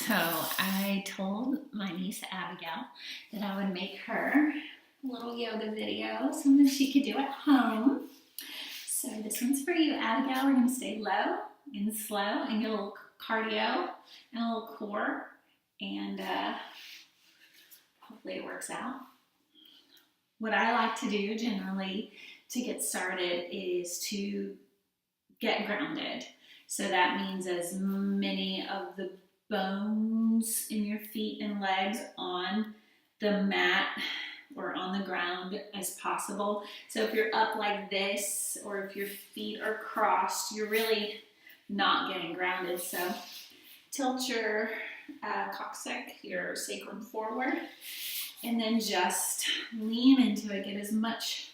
So I told my niece Abigail that I would make her a little yoga video, something she could do at home. So this one's for you, Abigail. We're going to stay low and slow and get a little cardio and a little core, and hopefully it works out. What I like to do generally to get started is to get grounded. So that means as many of the bones in your feet and legs on the mat or on the ground as possible. So if you're up like this or if your feet are crossed, you're really not getting grounded. So tilt your coccyx, your sacrum forward, and then just lean into it. Get as much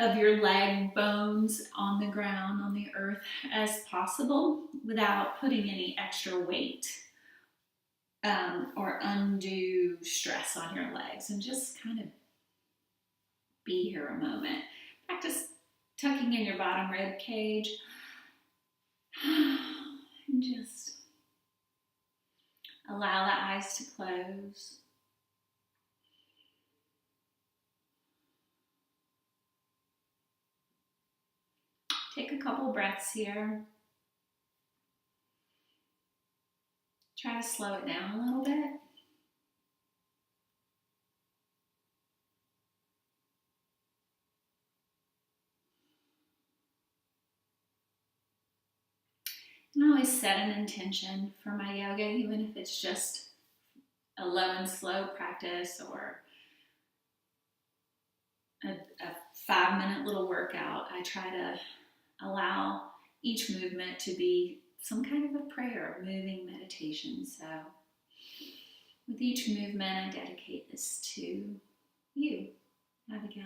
of your leg bones on the ground, on the earth as possible without putting any extra weight or undue stress on your legs, and just kind of be here a moment. Practice tucking in your bottom rib cage and just allow the eyes to close. Take a couple breaths here. Try to slow it down a little bit. And I always set an intention for my yoga, even if it's just a low and slow practice or a 5-minute little workout. I try to allow each movement to be some kind of a prayer, moving meditation. So with each movement, I dedicate this to you, Abigail.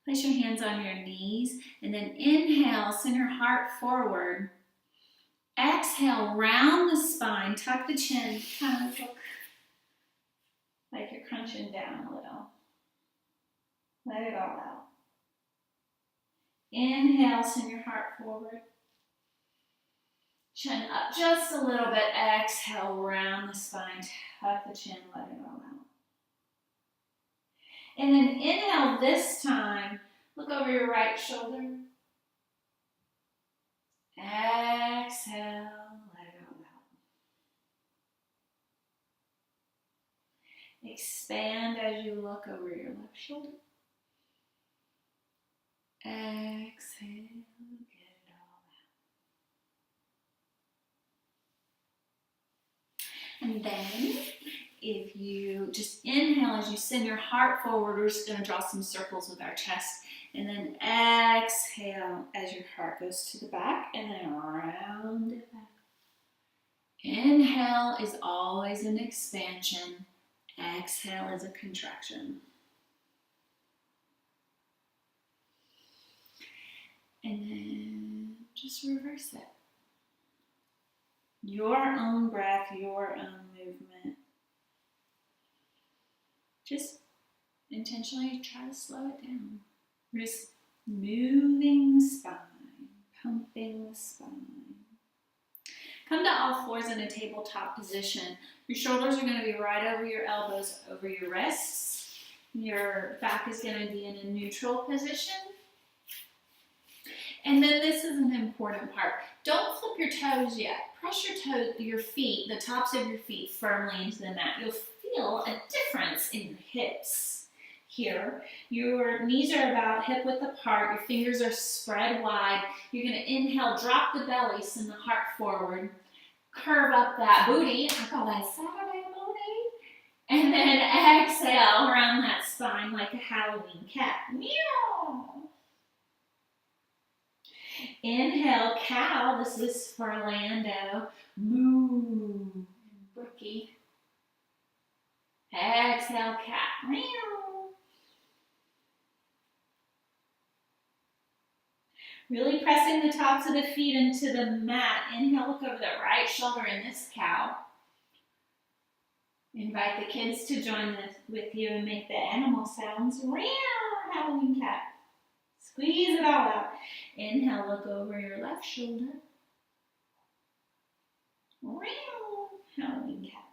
Place your hands on your knees and then inhale, send your heart forward. Exhale, round the spine, tuck the chin, kind of look like you're crunching down a little. Let it all out. Inhale, send your heart forward. Chin up just a little bit. Exhale, round the spine, tuck the chin, let it all out. And then inhale this time, look over your right shoulder. Exhale, let it all out. Expand as you look over your left shoulder. Exhale, get it all out. And then, if you just inhale as you send your heart forward, we're just going to draw some circles with our chest. And then exhale as your heart goes to the back, and then round it back. Inhale is always an expansion. Exhale is a contraction. And then just reverse it. Your own breath, your own movement. Just intentionally try to slow it down. We're just moving the spine, pumping the spine. Come to all fours in a tabletop position. Your shoulders are going to be right over your elbows, over your wrists. Your back is going to be in a neutral position. And then this is an important part. Don't flip your toes yet. Press your feet, the tops of your feet firmly into the mat. You'll feel a difference in your hips here. Your knees are about hip width apart. Your fingers are spread wide. You're going to inhale, drop the belly, send the heart forward. Curve up that booty. I call that Saturday booty. And then exhale around that spine like a Halloween cat. Meow. Inhale, cow. This is for Orlando. Moo. Brookie. Exhale, cat. Meow. Really pressing the tops of the feet into the mat. Inhale, look over the right shoulder in this cow. Invite the kids to join with you and make the animal sounds. Meow. Halloween cat. Squeeze it all out. Inhale, look over your left shoulder. Howling cat.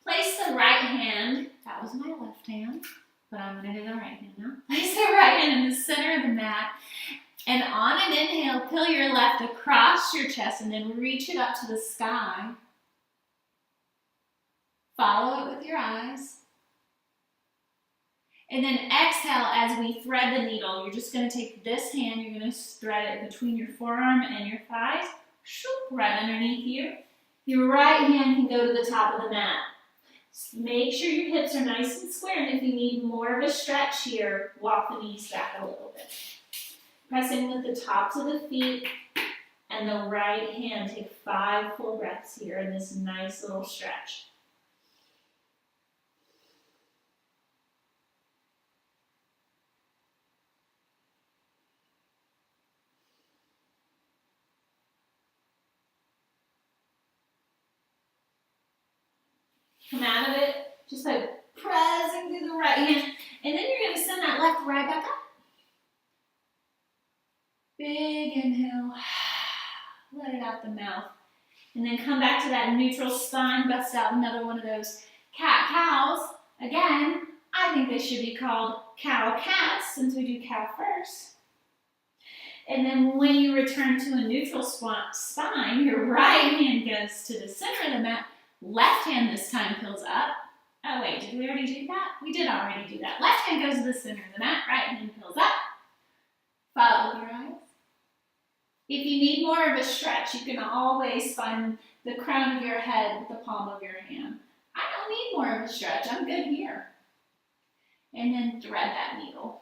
Place the right hand, that was my left hand, but I'm going to do the right hand now. Place the right hand in the center of the mat, and on an inhale, peel your left across your chest and then reach it up to the sky. Follow it with your eyes. And then exhale as we thread the needle. You're just going to take this hand, you're going to thread it between your forearm and your thighs, right underneath you. Your right hand can go to the top of the mat. Make sure your hips are nice and square, and if you need more of a stretch here, walk the knees back a little bit. Pressing with the tops of the feet and the right hand. Take 5 full breaths here in this nice little stretch. Come out of it just by pressing through the right hand. And then you're going to send that left right back up. Big inhale. Let it out the mouth. And then come back to that neutral spine. Bust out another one of those cat-cows. Again, I think they should be called cow-cats since we do cow first. And then when you return to a neutral spine, your right hand goes to the center of the mat. Left hand this time peels up. Oh wait, did we already do that? We did already do that. Left hand goes to the center of the mat. Right hand peels up. Follow with your eyes. If you need more of a stretch, you can always find the crown of your head with the palm of your hand. I don't need more of a stretch. I'm good here. And then thread that needle.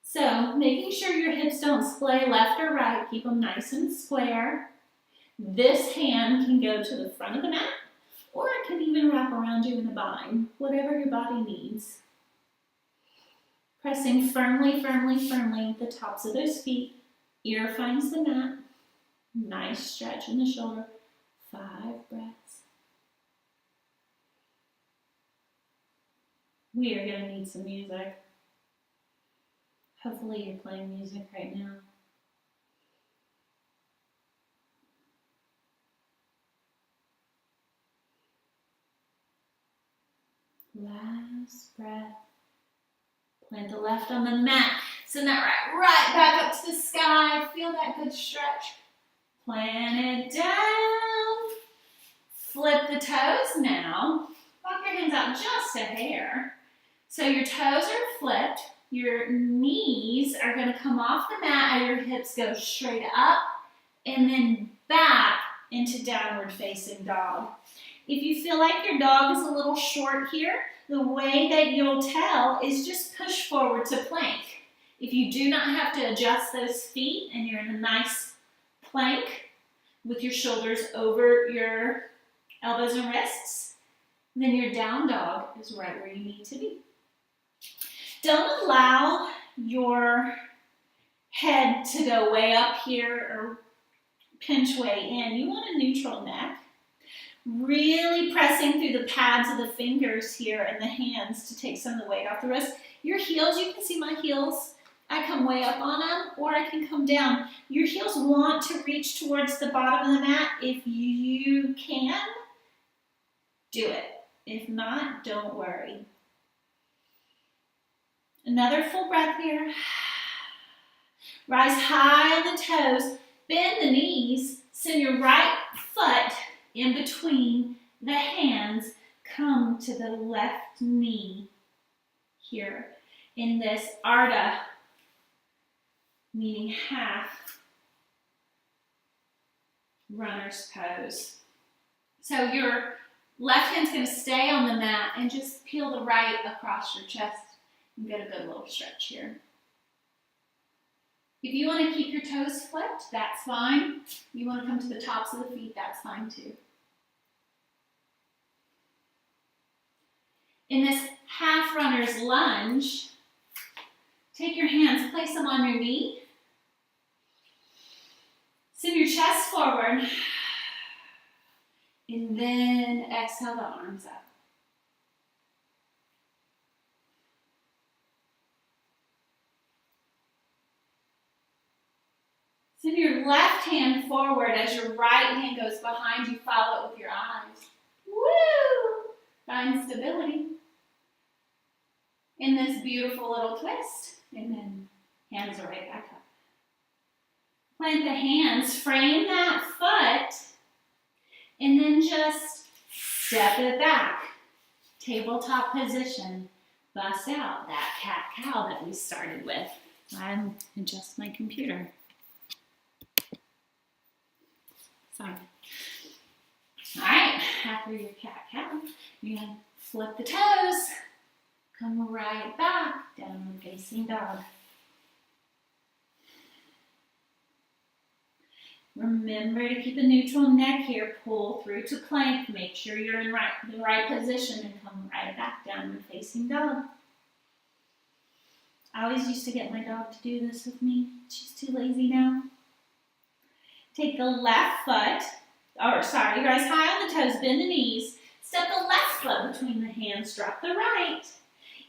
So making sure your hips don't splay left or right. Keep them nice and square. This hand can go to the front of the mat, or it can even wrap around you in a bind, whatever your body needs. Pressing firmly, firmly, firmly with the tops of those feet. Ear finds the mat. Nice stretch in the shoulder. 5 breaths. We are going to need some music. Hopefully you're playing music right now. Last breath. Plant the left on the mat. Send that right back up to the sky. Feel that good stretch. Plant it down. Flip the toes now. Walk your hands out just a hair. So your toes are flipped. Your knees are going to come off the mat and your hips go straight up and then back into downward facing dog. If you feel like your dog is a little short here, the way that you'll tell is just push forward to plank. If you do not have to adjust those feet and you're in a nice plank with your shoulders over your elbows and wrists, then your down dog is right where you need to be. Don't allow your head to go way up here or pinch way in. You want a neutral neck. Really pressing through the pads of the fingers here and the hands to take some of the weight off the wrist. Your heels, you can see my heels. I come way up on them or I can come down. Your heels want to reach towards the bottom of the mat. If you can, do it. If not, don't worry. Another full breath here. Rise high on the toes. Bend the knees. Send your right foot in between the hands. Come to the left knee here in this Ardha, meaning half runner's pose. So your left hand's going to stay on the mat and just peel the right across your chest and get a good little stretch here. If you want to keep your toes flipped, that's fine. You want to come to the tops of the feet, that's fine too. In this half runner's lunge, take your hands, place them on your knee. Send your chest forward. And then exhale the arms up. left hand forward as your right hand goes behind you. Follow it with your eyes. Woo! Find stability in this beautiful little twist. And then hands right back up. Plant the hands, frame that foot, and then just step it back. Tabletop position. Bust out that cat-cow that we started with. I'm adjust my computer. Sorry. All right, after your cat-cow, you're going to flip the toes. Come right back, downward facing dog. Remember to keep a neutral neck here. Pull through to plank. Make sure you're in the right position and come right back, downward facing dog. I always used to get my dog to do this with me. She's too lazy now. Take the left foot, you guys, high on the toes, bend the knees. Step the left foot between the hands, drop the right.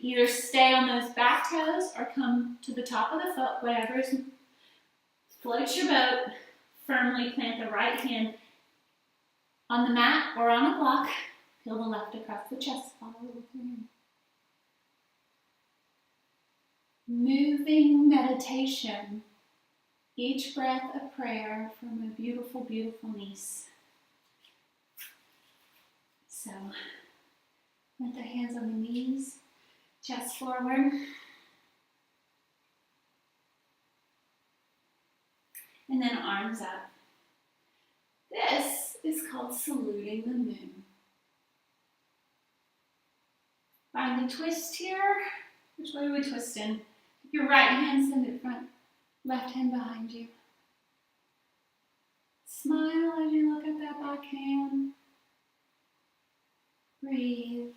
Either stay on those back toes or come to the top of the foot, whatever floats your boat. Firmly plant the right hand on the mat or on a block. Peel the left across the chest. Follow with your hand. Moving meditation. Each breath a prayer from a beautiful, beautiful niece. So, plant the hands on the knees, chest forward. And then arms up. This is called saluting the moon. Find a twist here. Which way are we twisting? Your right hand, send it front. Left hand behind you. Smile as you look at that back hand. Breathe.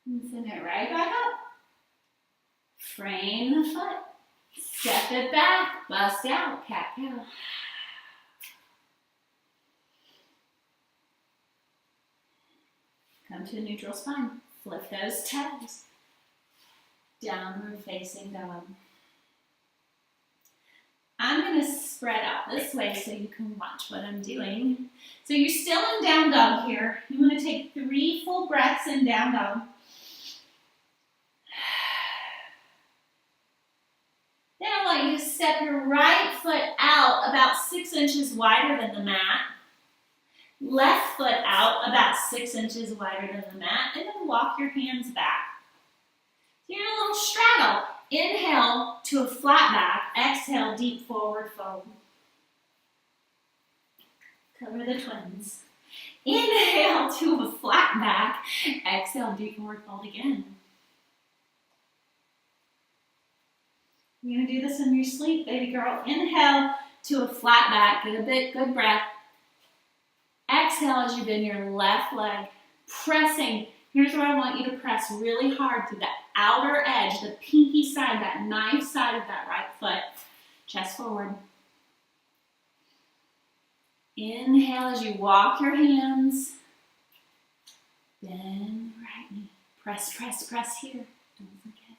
And send it right back up. Frame the foot. Step it back, bust out, cat-cow. Come to a neutral spine. Flip those toes. Downward facing dog. I'm going to spread out this way so you can watch what I'm doing. So you're still in down dog here. You want to take 3 full breaths in down dog. Then I want you to step your right foot out about 6 inches wider than the mat. Left foot out about 6 inches wider than the mat. And then walk your hands back. So you're in a little straddle. Inhale to a flat back. Exhale, deep forward fold. Cover the twins. Inhale to a flat back. Exhale, deep forward fold again. You're going to do this in your sleep, baby girl. Inhale to a flat back. Get a big, good breath. Exhale as you bend your left leg. Pressing. Here's where I want you to press really hard to the outer edge, the pinky side, that knife side of that right foot. Chest forward. Inhale as you walk your hands. Bend the right knee. Press, press, press here. Don't forget.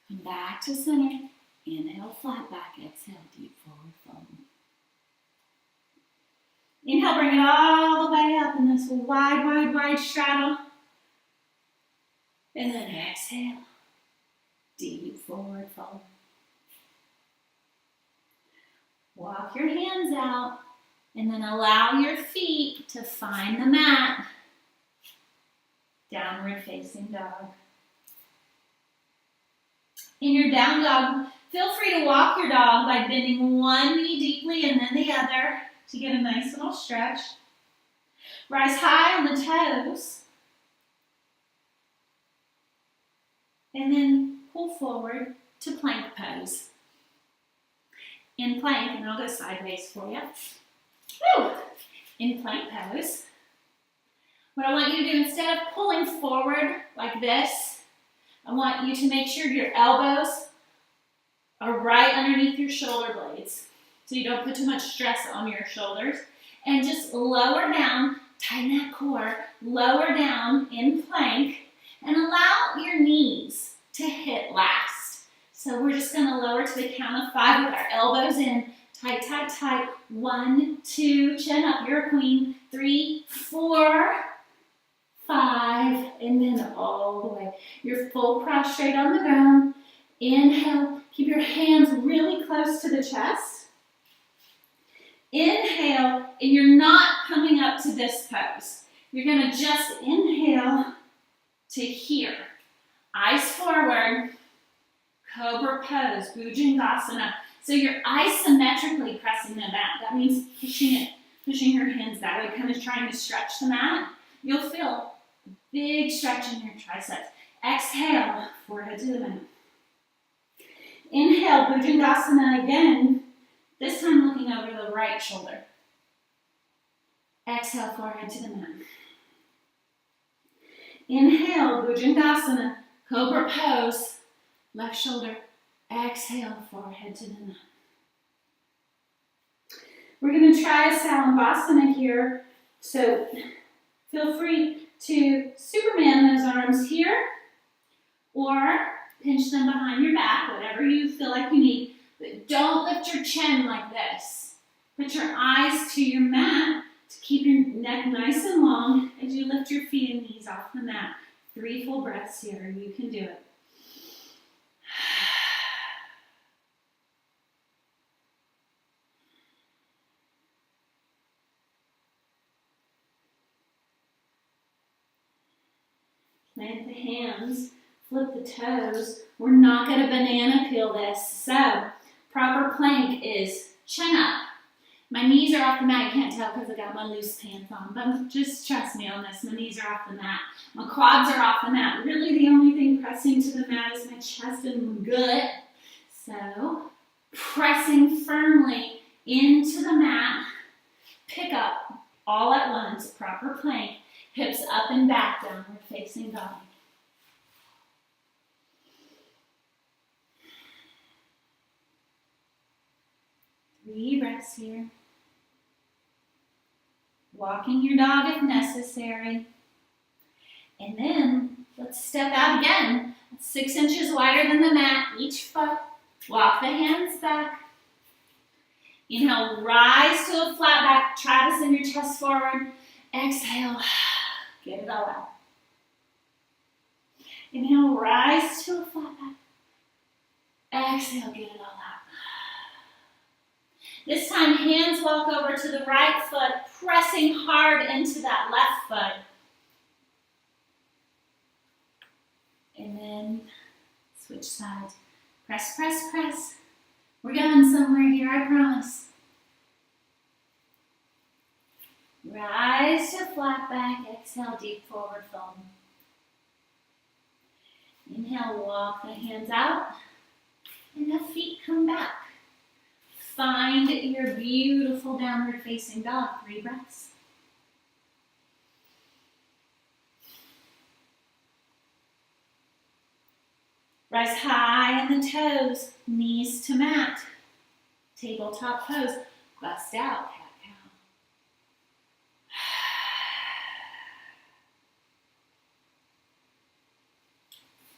Come back to center. Inhale, flat back. Exhale, deep forward fold. Inhale, bring it all the way up in this wide, wide, wide straddle. And then exhale, deep forward fold. Walk your hands out and then allow your feet to find the mat. Downward facing dog. In your down dog, feel free to walk your dog by bending one knee deeply and then the other to get a nice little stretch. Rise high on the toes. And then pull forward to plank pose. In plank, and I'll go sideways for you. Woo! In plank pose, what I want you to do, instead of pulling forward like this, I want you to make sure your elbows are right underneath your shoulder blades so you don't put too much stress on your shoulders. And just lower down, tighten that core, lower down in plank, and allow your knees to hit last. So we're just gonna lower to the count of 5 with our elbows in. Tight, tight, tight. 1, 2, chin up, you're a queen. 3, 4, 5, and then all the way. You're full prostrate on the ground. Inhale, keep your hands really close to the chest. Inhale, and you're not coming up to this pose. You're gonna just inhale to here. Eyes forward, cobra pose, Bhujangasana. So you're isometrically pressing the mat. That means pushing your hands that way, kind of trying to stretch the mat. You'll feel a big stretch in your triceps. Exhale, forehead to the mat. Inhale, Bhujangasana again. This time looking over the right shoulder. Exhale, forehead to the mat. Inhale, Bhujangasana, cobra pose, left shoulder. Exhale, forehead to the mat. We're going to try a Salambhasana here. So feel free to Superman those arms here or pinch them behind your back, whatever you feel like you need. But don't lift your chin like this. Put your eyes to your mat to keep your neck nice and long as you lift your feet and knees off the mat. 3 full breaths here. You can do it. Plant the hands, flip the toes. We're not going to banana peel this. So, proper plank is chin up. My knees are off the mat. You can't tell because I got my loose pants on, but just trust me on this. My knees are off the mat. My quads are off the mat. Really, the only thing pressing to the mat is my chest and gut. So, pressing firmly into the mat. Pick up all at once. Proper plank. Hips up and back, downward facing dog. Three breaths here. Walking your dog if necessary. And then let's step out again. 6 inches wider than the mat, each foot. Walk the hands back. Inhale, rise to a flat back. Try to send your chest forward. Exhale, get it all out. Inhale, rise to a flat back. Exhale, get it all out. This time, hands walk over to the right foot, pressing hard into that left foot. And then switch sides. Press, press, press. We're going somewhere here, I promise. Rise to flat back. Exhale, deep forward fold. Inhale, walk the hands out. And the feet come back. Find your beautiful downward facing dog. 3 breaths. Rise high on the toes, knees to mat. Tabletop pose. Bust out, cat-cow.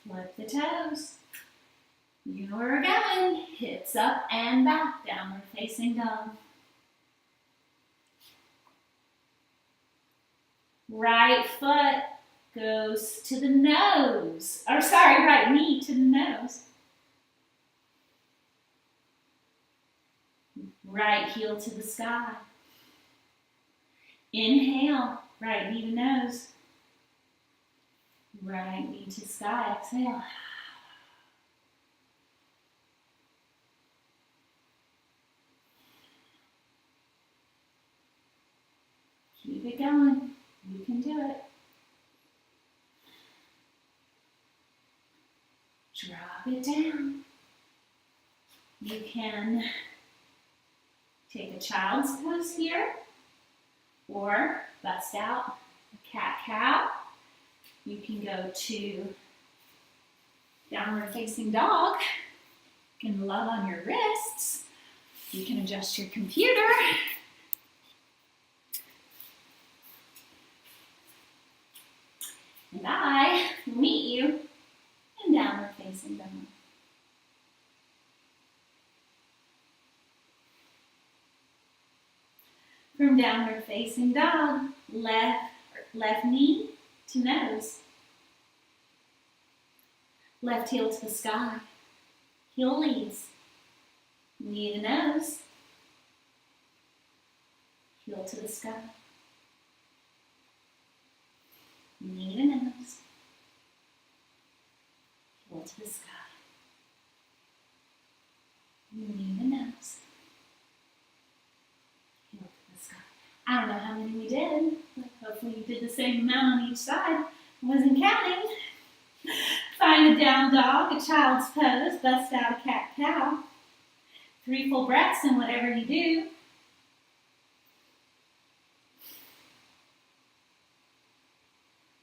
Flip the toes. You know where we're going. Hips up and back, downward facing dog. Right foot goes to the nose. Or sorry, right knee to the nose. Right heel to the sky. Inhale, right knee to nose. Right knee to sky. Exhale. Keep it going. You can do it. Drop it down. You can take a child's pose here or bust out a cat-cow. You can go to downward facing dog. You can love on your wrists. You can adjust your computer. And I will meet you in downward facing dog. downward facing dog. Left knee to nose. Left heel to the sky. Heel leads. Knee to nose. Heel to the sky. Knee to nose. Heel to the sky. Knee to nose. Heel to the sky. I don't know how many we did, but hopefully you did the same amount on each side. I wasn't counting. Find a down dog, a child's pose, bust out a cat-cow. 3 full breaths in whatever you do.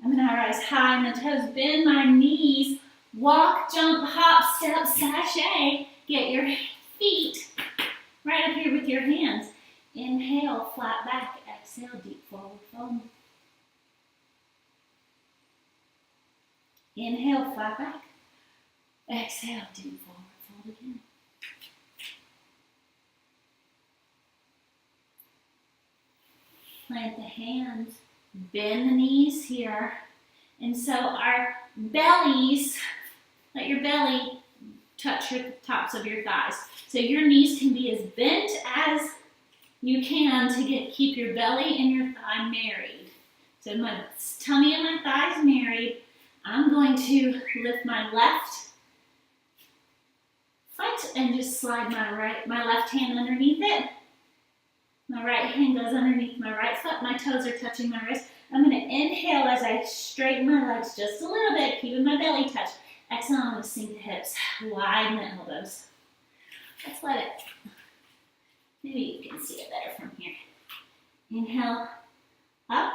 I'm going to rise high in the toes, bend my knees, walk, jump, hop, step, sashay. Get your feet right up here with your hands. Inhale, flat back, exhale, deep forward fold. Inhale, flat back. Exhale, deep forward fold again. Plant the hands, bend the knees here. And so our bellies, let your belly touch your tops of your thighs. So your knees can be as bent as you can to keep your belly and your thigh married. So my tummy and my thighs married. I'm going to lift my left foot and just slide my left hand underneath it. My right hand goes underneath my right foot. My toes are touching my wrist. I'm going to inhale as I straighten my legs just a little bit, keeping my belly touched. Exhale, I'm going to sink the hips, widen the elbows. Let's let it. Maybe you can see it better from here. Inhale, up.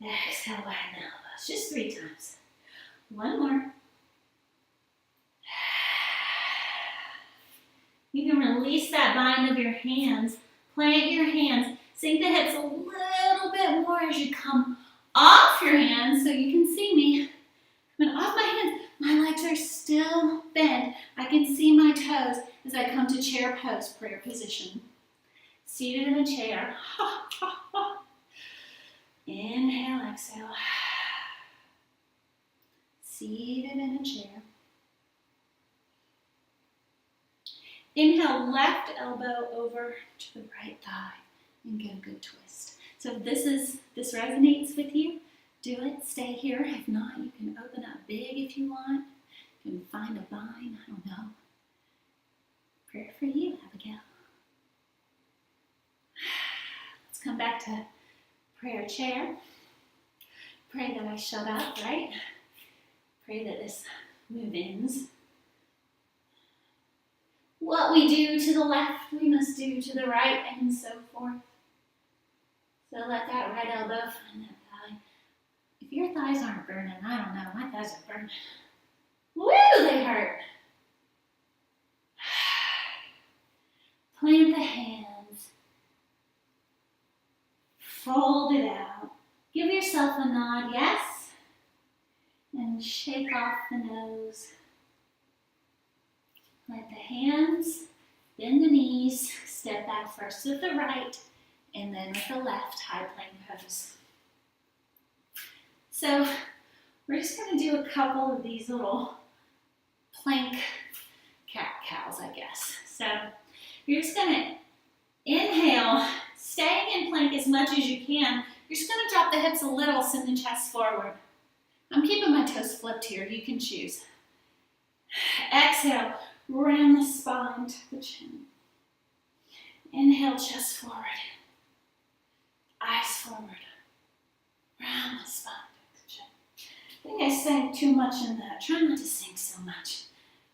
Exhale, widen the elbows. Just 3 times. 1 more. You can release that bind of your hands. Plant your hands. Sink the hips a little bit more as you come off your hands so you can see me. Coming off my hands, my legs are still bent. I can see my toes as I come to chair pose, prayer position. Seated in a chair. Inhale, exhale. Seated in a chair. Inhale, left elbow over to the right thigh and get a good twist. So if this resonates with you, do it. Stay here. If not, you can open up big if you want. You can find a vine. I don't know. Prayer for you, Abigail. Let's come back to prayer chair. Pray that I shut up, right? Pray that this move ends. What we do to the left, we must do to the right, and so forth. So let that right elbow find that thigh. If your thighs aren't burning, I don't know, my thighs are burning. Woo, they hurt. Plant the hands. Fold it out. Give yourself a nod, yes? And shake off the nose. Let the hands, bend the knees, step back first with the right, and then with the left, high plank pose. So we're just going to do a couple of these little plank cat-cows, I guess. So you're just going to inhale, staying in plank as much as you can. You're just going to drop the hips a little, send the chest forward. I'm keeping my toes flipped here. You can choose. Exhale. Round the spine to the chin. Inhale, chest forward. Eyes forward. Round the spine to the chin. I think I sang too much in that. Try not to sing so much.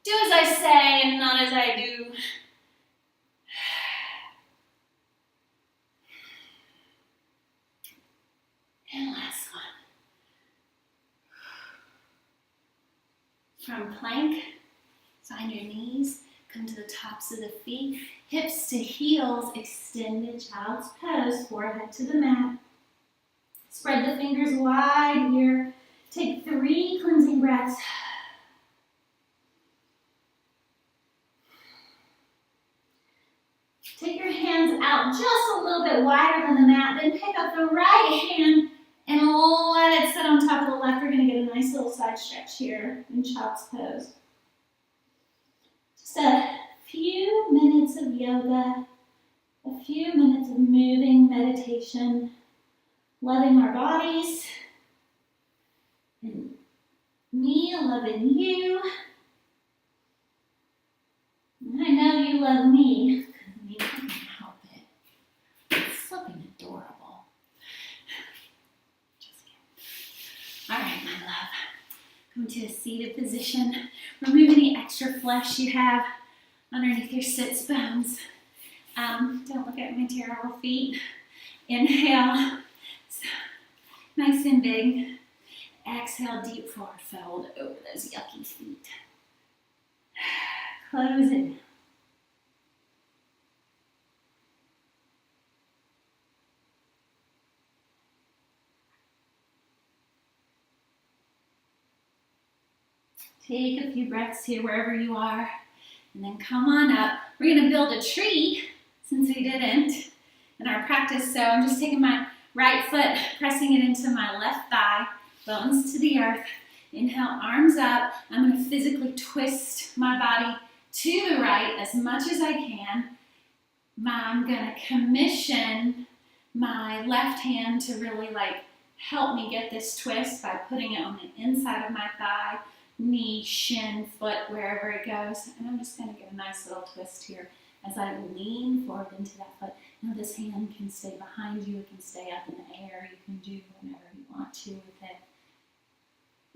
Do as I say and not as I do. And last one. From plank, find your knees, come to the tops of the feet, hips to heels, extended child's pose, forehead to the mat. Spread the fingers wide here. Take 3 cleansing breaths. Take your hands out just a little bit bit wider than the mat. Then pick up the right hand and let it sit on top of the left. We're going to get a nice little side stretch here in child's pose. Just a few minutes of yoga, a few minutes of moving meditation, loving our bodies, and me loving you. And I know you love me, because I can't help it. It's flipping adorable. Just kidding. All right, my love. Come to a seated position. Remove any extra flesh you have underneath your sits bones. Don't look at my terrible feet. Inhale. Nice and big. Exhale, deep forward fold over those yucky feet. Close it. Take a few breaths here wherever you are, and then come on up. We're going to build a tree, since we didn't in our practice. So I'm just taking my right foot, pressing it into my left thigh, bones to the earth. Inhale, arms up. I'm going to physically twist my body to the right as much as I can. I'm going to commission my left hand to really help me get this twist by putting it on the inside of my thigh, knee, shin, foot, wherever it goes. And I'm just going to get a nice little twist here as I lean forward into that foot. Now this hand can stay behind you, it can stay up in the air, you can do whatever you want to with it.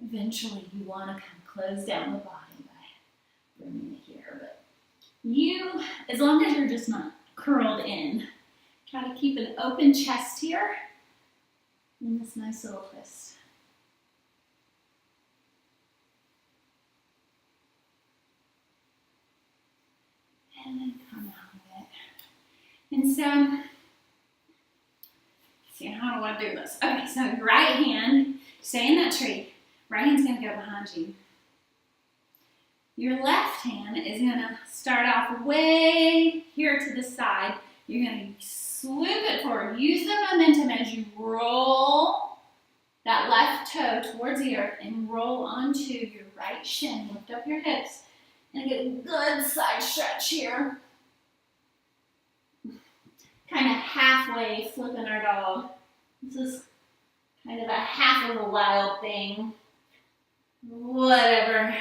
Eventually you want to kind of close down the body by bringing it here, but you, as long as you're just not curled in, try to keep an open chest here in this nice little twist. And then come out of it. And so, see, how do I do this? Okay, so right hand, stay in that tree. Right hand's going to go behind you. Your left hand is going to start off way here to the side. You're going to swoop it forward. Use the momentum as you roll that left toe towards the earth and roll onto your right shin. Lift up your hips and get a good side stretch here. Kind of halfway flipping our dog. This is kind of a half of a wild thing. Whatever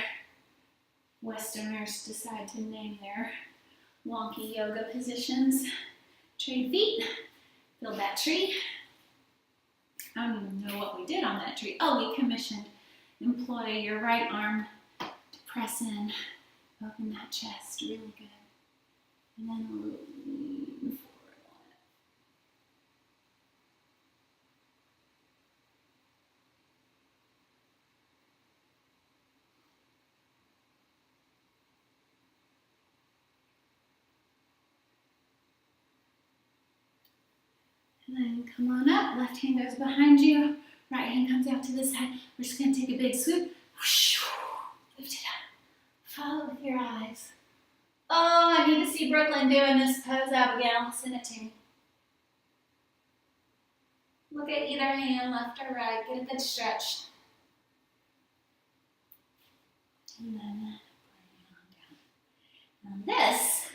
Westerners decide to name their wonky yoga positions. Trade feet, build that tree. I don't even know what we did on that tree. Oh, we commissioned, employ your right arm to press in, open that chest really good. And then lean forward on it. And then come on up, left hand goes behind you, right hand comes out to the side. We're just going to take a big swoop. Lift it up. Follow with your eyes. Oh, I need to see Brooklyn doing this pose, Abigail. Send it to me. Look at either hand, left or right. Get a good stretch. And then bring it on down. Now this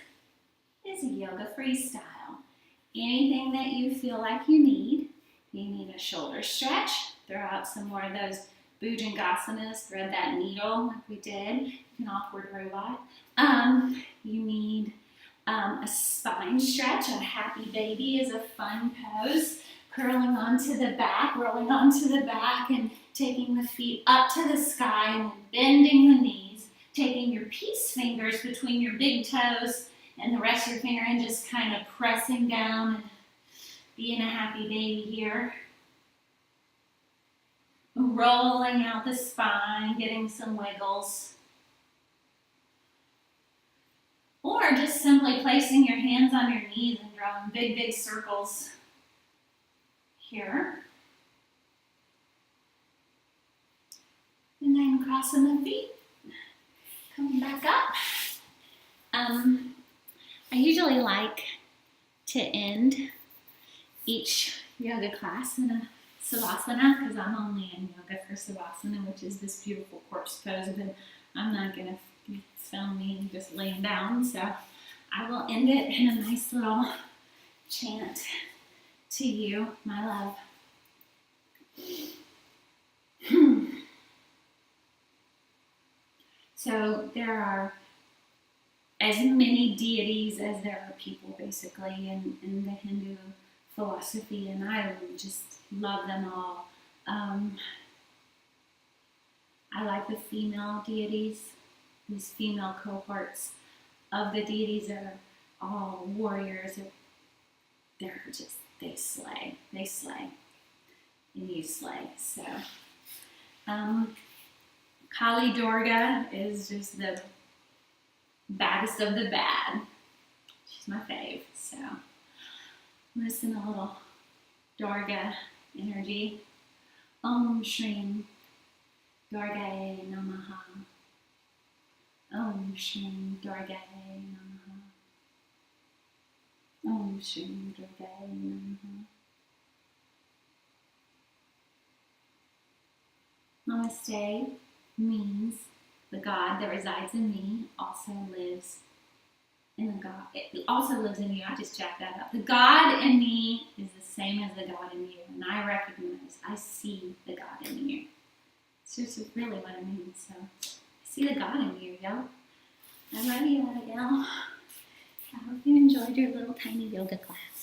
is a yoga freestyle. Anything that you feel like you need. If you need a shoulder stretch, throw out some more of those bhujangasanas, thread that needle like we did. An awkward robot. You need a spine stretch. A happy baby is a fun pose. Curling onto the back, rolling onto the back, and taking the feet up to the sky and bending the knees. Taking your peace fingers between your big toes and the rest of your finger and just kind of pressing down and being a happy baby here. Rolling out the spine, getting some wiggles. Or just simply placing your hands on your knees and drawing big, big circles here. And then crossing the feet, coming back up. I usually like to end each yoga class in a savasana, because I'm only in yoga for savasana, which is this beautiful corpse pose, but I'm not going to film me just laying down, so I will end it in a nice little chant to you, my love. So there are as many deities as there are people, basically, in the Hindu philosophy, and I just love them all. I like the female deities, these female cohorts of the deities are all warriors. They're just, they slay, and you slay. So, Kali Durga is just the baddest of the bad. She's my fave. So, listen a little Durga energy. Om Shrim Durgaye Namaha. Om Shrim Durgaye Namaha. Om Shrim Durgaye Namaha. Namaste means the God that resides in me also lives in the God. It also lives in you. I just jacked that up. The God in me is the same as the God in you, and I recognize, I see the God in you. It's just really what it means. So I see the God in you, yo. I love you, Abigail. I hope you enjoyed your little tiny yoga class.